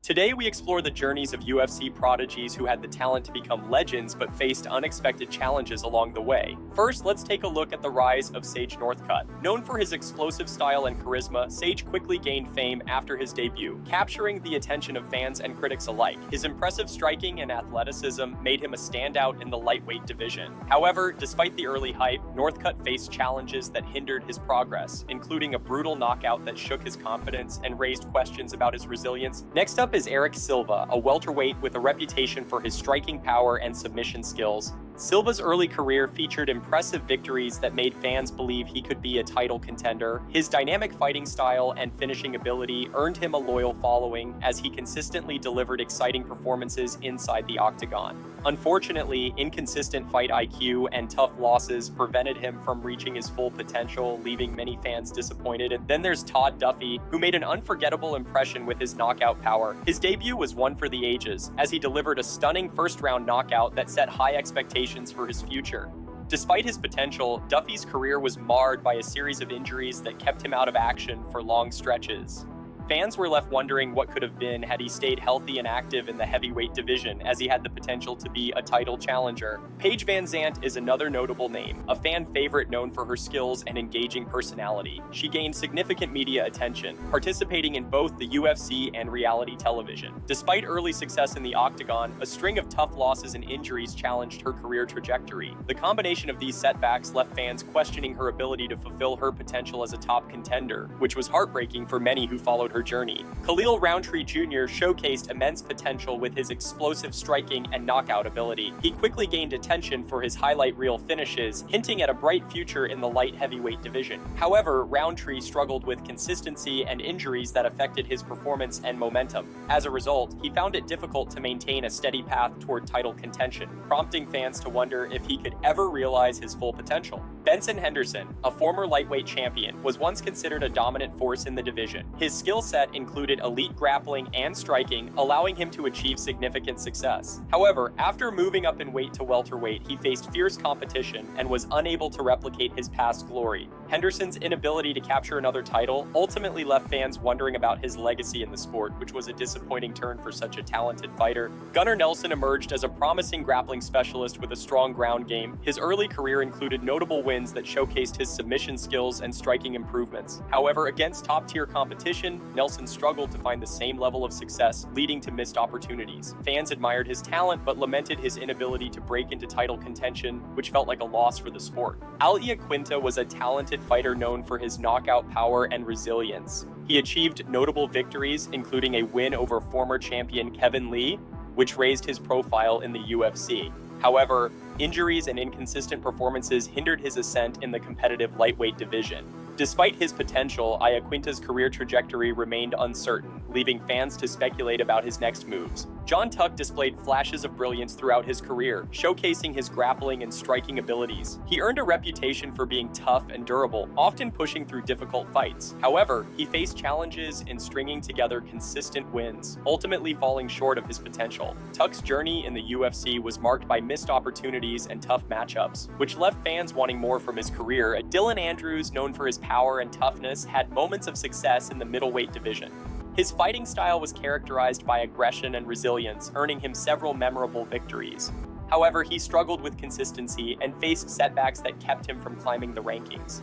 Today, we explore the journeys of UFC prodigies who had the talent to become legends but faced unexpected challenges along the way. First, let's take a look at the rise of Sage Northcutt. Known for his explosive style and charisma, Sage quickly gained fame after his debut, capturing the attention of fans and critics alike. His impressive striking and athleticism made him a standout in the lightweight division. However, despite the early hype, Northcutt faced challenges that hindered his progress, including a brutal knockout that shook his confidence and raised questions about his resilience. Next up is Eric Silva, a welterweight with a reputation for his striking power and submission skills. Silva's early career featured impressive victories that made fans believe he could be a title contender. His dynamic fighting style and finishing ability earned him a loyal following as he consistently delivered exciting performances inside the octagon. Unfortunately, inconsistent fight IQ and tough losses prevented him from reaching his full potential, leaving many fans disappointed. And then there's Todd Duffy, who made an unforgettable impression with his knockout power. His debut was one for the ages, as he delivered a stunning first-round knockout that set high expectations for his future. Despite his potential, Duffy's career was marred by a series of injuries that kept him out of action for long stretches. Fans were left wondering what could have been had he stayed healthy and active in the heavyweight division, as he had the potential to be a title challenger. Paige VanZant is another notable name, a fan favorite known for her skills and engaging personality. She gained significant media attention, participating in both the UFC and reality television. Despite early success in the octagon, a string of tough losses and injuries challenged her career trajectory. The combination of these setbacks left fans questioning her ability to fulfill her potential as a top contender, which was heartbreaking for many who followed her journey. Khalil Roundtree Jr. showcased immense potential with his explosive striking and knockout ability. He quickly gained attention for his highlight reel finishes, hinting at a bright future in the light heavyweight division. However, Roundtree struggled with consistency and injuries that affected his performance and momentum. As a result, he found it difficult to maintain a steady path toward title contention, prompting fans to wonder if he could ever realize his full potential. Benson Henderson, a former lightweight champion, was once considered a dominant force in the division. His skill set included elite grappling and striking, allowing him to achieve significant success. However, after moving up in weight to welterweight, he faced fierce competition and was unable to replicate his past glory. Henderson's inability to capture another title ultimately left fans wondering about his legacy in the sport, which was a disappointing turn for such a talented fighter. Gunnar Nelson emerged as a promising grappling specialist with a strong ground game. His early career included notable wins that showcased his submission skills and striking improvements. However, against top-tier competition, Nelson struggled to find the same level of success, leading to missed opportunities. Fans admired his talent, but lamented his inability to break into title contention, which felt like a loss for the sport. Al Iaquinta was a talented fighter known for his knockout power and resilience. He achieved notable victories, including a win over former champion Kevin Lee, which raised his profile in the UFC. However, injuries and inconsistent performances hindered his ascent in the competitive lightweight division. Despite his potential, Iaquinta's career trajectory remained uncertain, leaving fans to speculate about his next moves. John Tuck displayed flashes of brilliance throughout his career, showcasing his grappling and striking abilities. He earned a reputation for being tough and durable, often pushing through difficult fights. However, he faced challenges in stringing together consistent wins, ultimately falling short of his potential. Tuck's journey in the UFC was marked by missed opportunities and tough matchups, which left fans wanting more from his career. Dylan Andrews, known for his power and toughness, had moments of success in the middleweight division. His fighting style was characterized by aggression and resilience, earning him several memorable victories. However, he struggled with consistency and faced setbacks that kept him from climbing the rankings.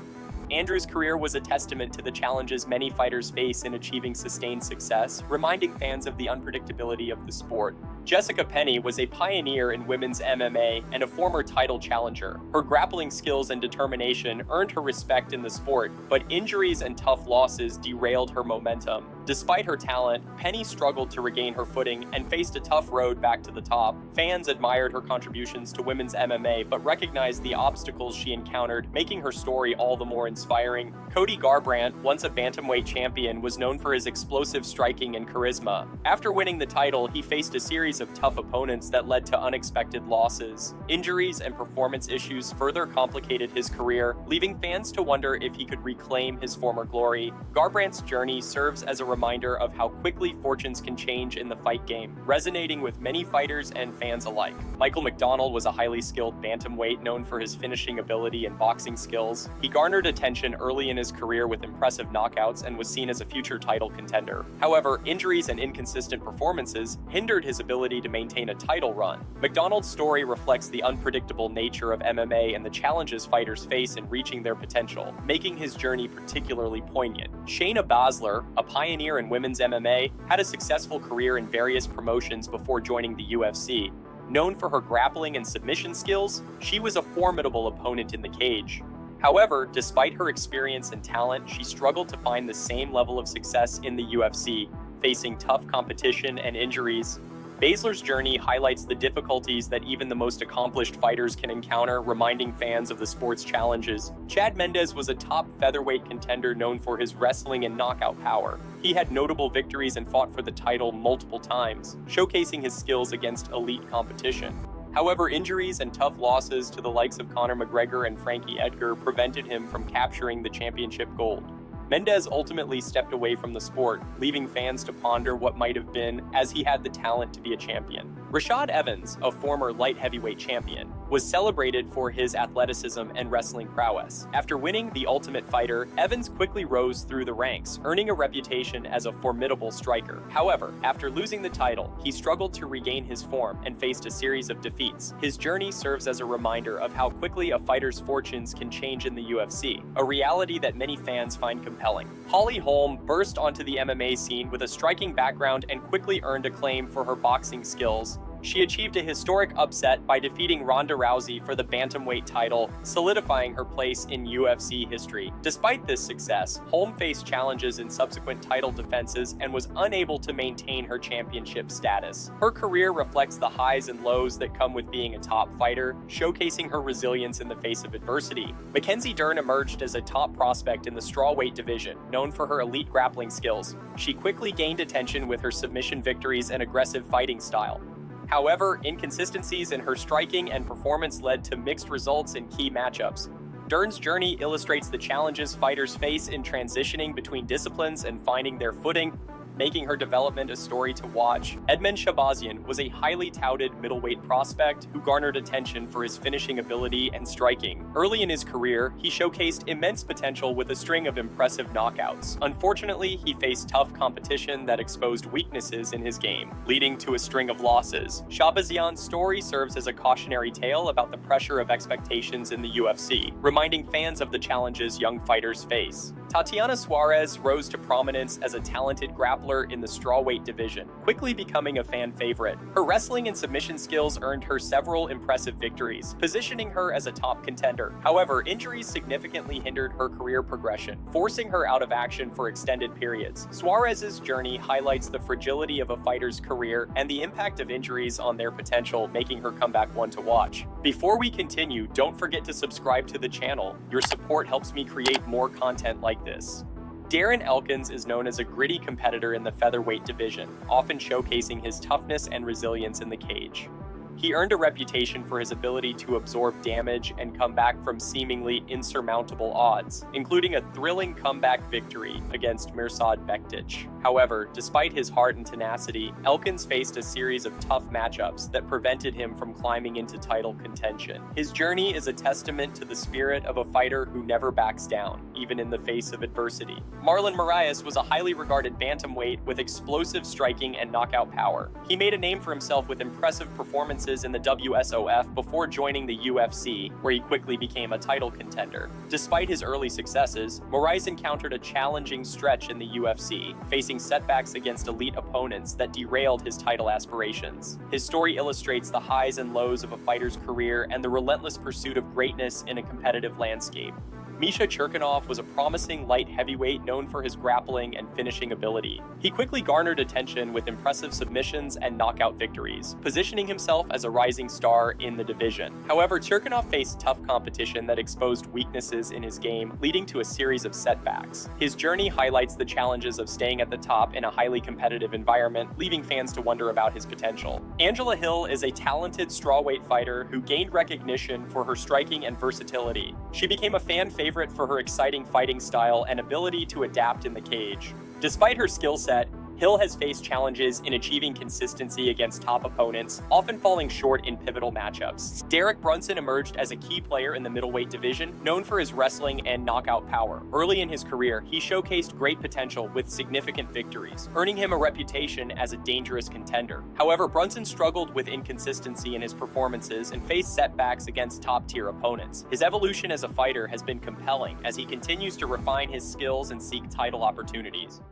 Andrews' career was a testament to the challenges many fighters face in achieving sustained success, reminding fans of the unpredictability of the sport. Jessica Penney was a pioneer in women's MMA and a former title challenger. Her grappling skills and determination earned her respect in the sport, but injuries and tough losses derailed her momentum. Despite her talent, Penney struggled to regain her footing and faced a tough road back to the top. Fans admired her contributions to women's MMA, but recognized the obstacles she encountered, making her story all the more inspiring. Cody Garbrandt, once a bantamweight champion, was known for his explosive striking and charisma. After winning the title, he faced a series of tough opponents that led to unexpected losses. Injuries and performance issues further complicated his career, leaving fans to wonder if he could reclaim his former glory. Garbrandt's journey serves as a reminder of how quickly fortunes can change in the fight game, resonating with many fighters and fans alike. Michael McDonald was a highly skilled bantamweight known for his finishing ability and boxing skills. He garnered attention early in his career with impressive knockouts and was seen as a future title contender. However, injuries and inconsistent performances hindered his ability to maintain a title run. McDonald's story reflects the unpredictable nature of MMA and the challenges fighters face in reaching their potential, making his journey particularly poignant. Shayna Baszler, a pioneer in women's MMA, had a successful career in various promotions before joining the UFC. Known for her grappling and submission skills, she was a formidable opponent in the cage. However, despite her experience and talent, she struggled to find the same level of success in the UFC, facing tough competition and injuries. Baszler's journey highlights the difficulties that even the most accomplished fighters can encounter, reminding fans of the sport's challenges. Chad Mendes was a top featherweight contender known for his wrestling and knockout power. He had notable victories and fought for the title multiple times, showcasing his skills against elite competition. However, injuries and tough losses to the likes of Conor McGregor and Frankie Edgar prevented him from capturing the championship gold. Mendes ultimately stepped away from the sport, leaving fans to ponder what might have been, as he had the talent to be a champion. Rashad Evans, a former light heavyweight champion, was celebrated for his athleticism and wrestling prowess. After winning the Ultimate Fighter, Evans quickly rose through the ranks, earning a reputation as a formidable striker. However, after losing the title, he struggled to regain his form and faced a series of defeats. His journey serves as a reminder of how quickly a fighter's fortunes can change in the UFC, a reality that many fans find compelling. Holly Holm burst onto the MMA scene with a striking background and quickly earned acclaim for her boxing skills. She achieved a historic upset by defeating Ronda Rousey for the bantamweight title, solidifying her place in UFC history. Despite this success, Holm faced challenges in subsequent title defenses and was unable to maintain her championship status. Her career reflects the highs and lows that come with being a top fighter, showcasing her resilience in the face of adversity. Mackenzie Dern emerged as a top prospect in the strawweight division, known for her elite grappling skills. She quickly gained attention with her submission victories and aggressive fighting style. However, inconsistencies in her striking and performance led to mixed results in key matchups. Dern's journey illustrates the challenges fighters face in transitioning between disciplines and finding their footing, making her development a story to watch. Edmund Shabazian was a highly touted middleweight prospect who garnered attention for his finishing ability and striking. Early in his career, he showcased immense potential with a string of impressive knockouts. Unfortunately, he faced tough competition that exposed weaknesses in his game, leading to a string of losses. Shabazian's story serves as a cautionary tale about the pressure of expectations in the UFC, reminding fans of the challenges young fighters face. Tatiana Suarez rose to prominence as a talented grappler in the strawweight division, quickly becoming a fan favorite. Her wrestling and submission skills earned her several impressive victories, positioning her as a top contender. However, injuries significantly hindered her career progression, forcing her out of action for extended periods. Suarez's journey highlights the fragility of a fighter's career and the impact of injuries on their potential, making her comeback one to watch. Before we continue, don't forget to subscribe to the channel. Your support helps me create more content like this. Darren Elkins is known as a gritty competitor in the featherweight division, often showcasing his toughness and resilience in the cage. He earned a reputation for his ability to absorb damage and come back from seemingly insurmountable odds, including a thrilling comeback victory against Mirsad Bektic. However, despite his heart and tenacity, Elkins faced a series of tough matchups that prevented him from climbing into title contention. His journey is a testament to the spirit of a fighter who never backs down, even in the face of adversity. Marlon Moraes was a highly regarded bantamweight with explosive striking and knockout power. He made a name for himself with impressive performances in the WSOF before joining the UFC, where he quickly became a title contender. Despite his early successes, Moraes encountered a challenging stretch in the UFC, facing setbacks against elite opponents that derailed his title aspirations. His story illustrates the highs and lows of a fighter's career and the relentless pursuit of greatness in a competitive landscape. Misha Cherkinov was a promising light heavyweight known for his grappling and finishing ability. He quickly garnered attention with impressive submissions and knockout victories, positioning himself as a rising star in the division. However, Cherkinov faced tough competition that exposed weaknesses in his game, leading to a series of setbacks. His journey highlights the challenges of staying at the top in a highly competitive environment, leaving fans to wonder about his potential. Angela Hill is a talented strawweight fighter who gained recognition for her striking and versatility. She became a fan favorite for her exciting fighting style and ability to adapt in the cage. Despite her skill set, Hill has faced challenges in achieving consistency against top opponents, often falling short in pivotal matchups. Derek Brunson emerged as a key player in the middleweight division, known for his wrestling and knockout power. Early in his career, he showcased great potential with significant victories, earning him a reputation as a dangerous contender. However, Brunson struggled with inconsistency in his performances and faced setbacks against top-tier opponents. His evolution as a fighter has been compelling as he continues to refine his skills and seek title opportunities.